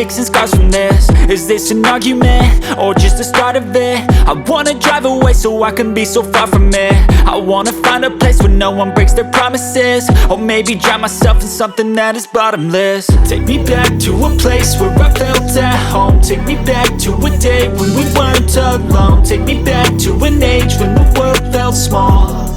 and scars from this. Is this an argument, or just the start of it? I wanna drive away so I can be so far from it. I wanna find a place where no one breaks their promises, or maybe drown myself in something that is bottomless. Take me back to a place where I felt at home. Take me back to a day when we weren't alone. Take me back to an age when the world felt small,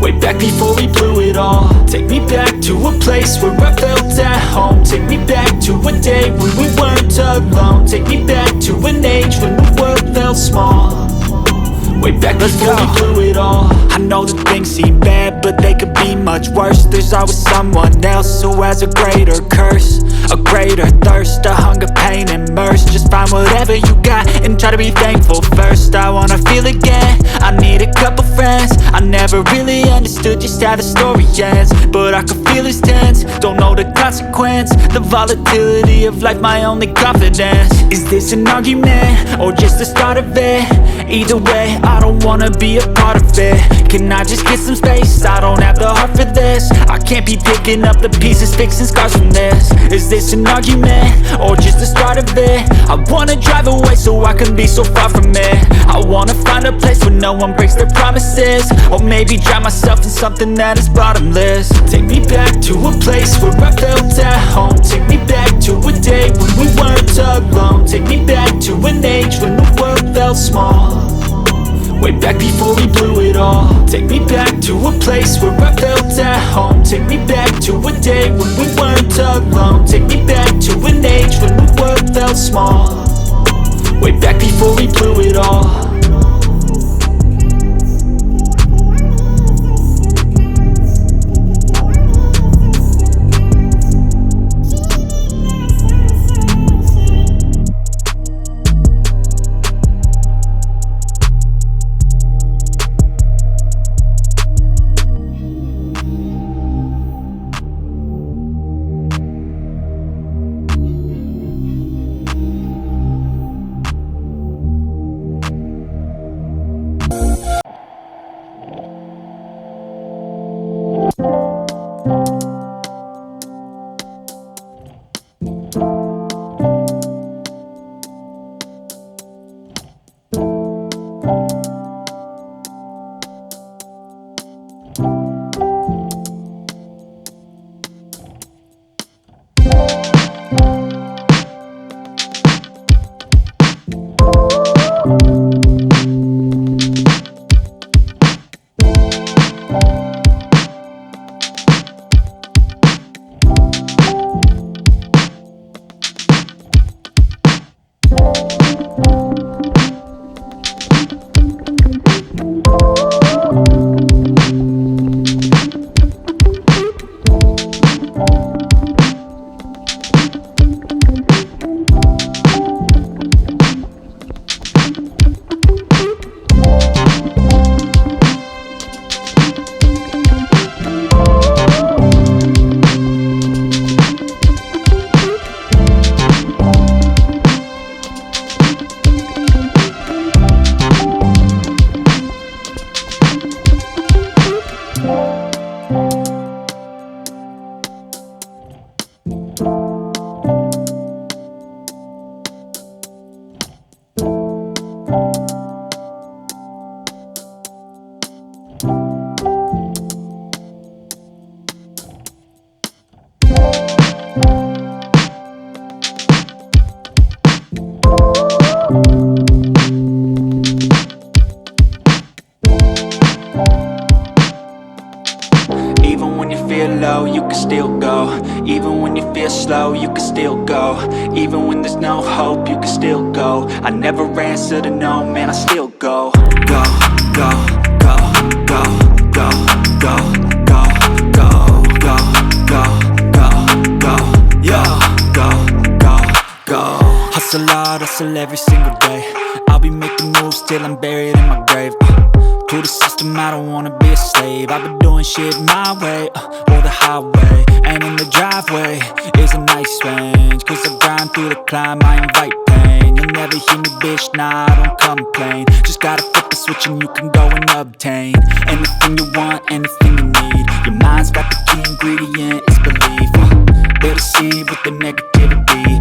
way back before we blew it all. Take me back to a place where I felt at home. Take me back to a day when we weren't alone. Take me back to an age when the world felt small, way back before we blew it all. I know that things seem bad, but they could be much worse. There's always someone else who has a greater curse, a greater thirst, a hunger, pain, and mercy. Just find whatever you got and try to be thankful first. I wanna feel again, I need a couple friends. I never really understood just how the story ends, but I can feel it's tense, don't know the consequence. The volatility of life, my only confidence. Is this an argument, or just the start of it? Either way, I don't wanna be a part of it. Can I just get some space? I don't have the heart for this. I can't be picking up the pieces, fixing scars from this. Is this an argument, or just the start of it? I wanna drive away so I can be so far from it. I wanna find a place where no one breaks their promises, or maybe drown myself in something that is bottomless. Take me back to a place where I felt at home. Take me back to a day when we weren't alone. Take me back to an age when the world felt small, way back before we blew it all. Take me back to a place where I felt at home. Take me back to a day when we weren't alone. Take me back to an age when the world felt small, way back before we blew it all. low, you can still go. Even when you feel slow, you can still go. Even when there's no hope, you can still go. I never answer to no, man, I still go. Go, go, go, go, go, go, go, go, go, go, go, go, yo, go, go, go. Hustle hard, hustle every single day. I'll be making moves till I'm buried in my grave. To the system, I don't wanna be a slave. I've been doing shit my way, or the highway. And in the driveway is a nice range, cause I grind through the climb, I invite pain. You'll never hear me, bitch, nah, I don't complain. Just gotta flip the switch and you can go and obtain anything you want, anything you need. Your mind's got the key ingredient, it's belief. They'll deceive with the negativity,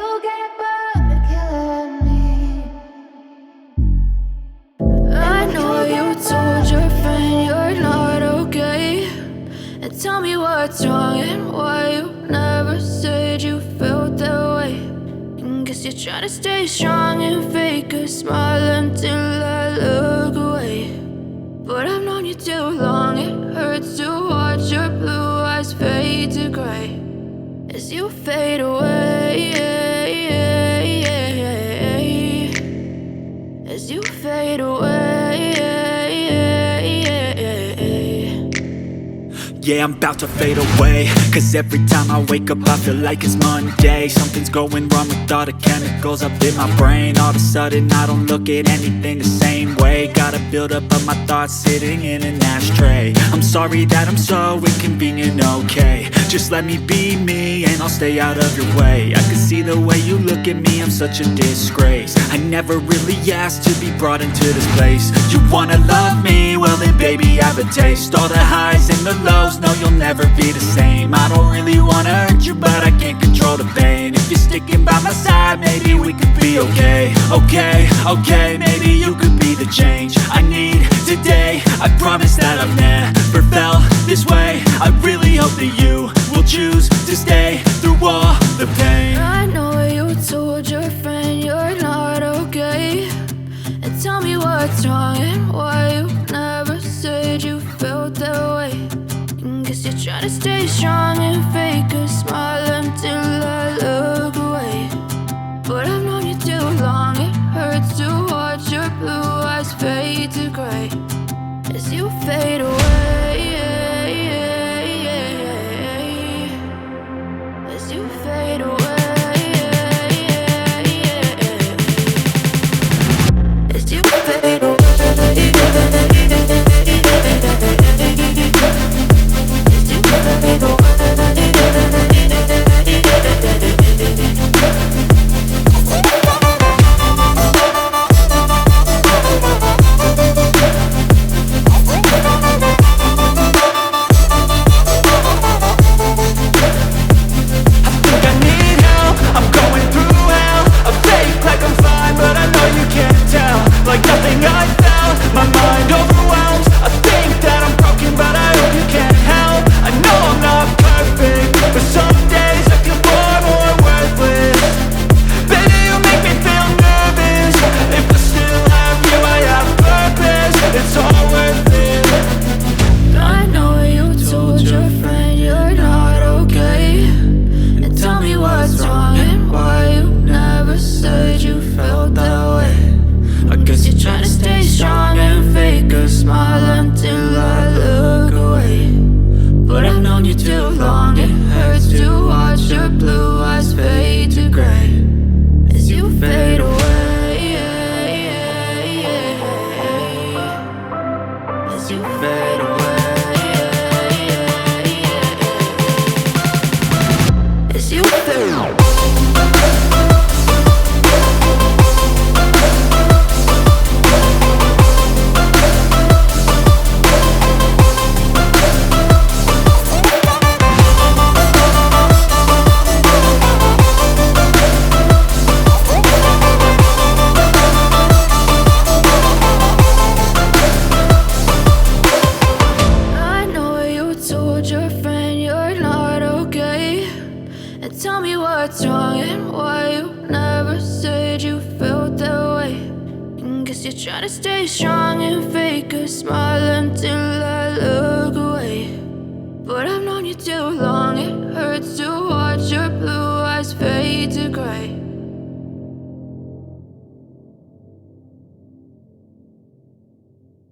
you get bored of killing me. I know you told your friend you're not okay, and tell me what's wrong and why you never said you felt that way. And guess you're trying to stay strong and fake a smile until I look away. But I've known you too long, it hurts to watch your blue eyes fade to gray as you fade away, as you fade away. Yeah, I'm about to fade away, cause every time I wake up I feel like it's Monday. Something's going wrong with all the chemicals up in my brain. All of a sudden I don't look at anything the same way. Gotta build up of my thoughts sitting in an ashtray. I'm sorry that I'm so inconvenient, okay. Just let me be me and I'll stay out of your way. I can see the way you look at me, I'm such a disgrace. I never really asked to be brought into this place. You wanna love me? Well then baby I have a taste. All the highs and the lows, no you'll never be the same. I don't really wanna hurt you but I can't control the pain. If you're sticking by my side maybe we could be okay. Okay, maybe you could be the change I need today. I promise that I've never felt this way. I really hope that you will choose to stay through all the pain. I know you told your friend you're not okay, and tell me what's wrong and why you never said you felt that way. And guess you're trying to stay strong and fake a smile until I look away. But I've known you too long, it hurts to watch your blue eyes fade to gray as you fade away, as you fade away, as you fade away. Try to stay strong and fake a smile until I look away. But I've known you too long, it hurts to watch your blue eyes fade to gray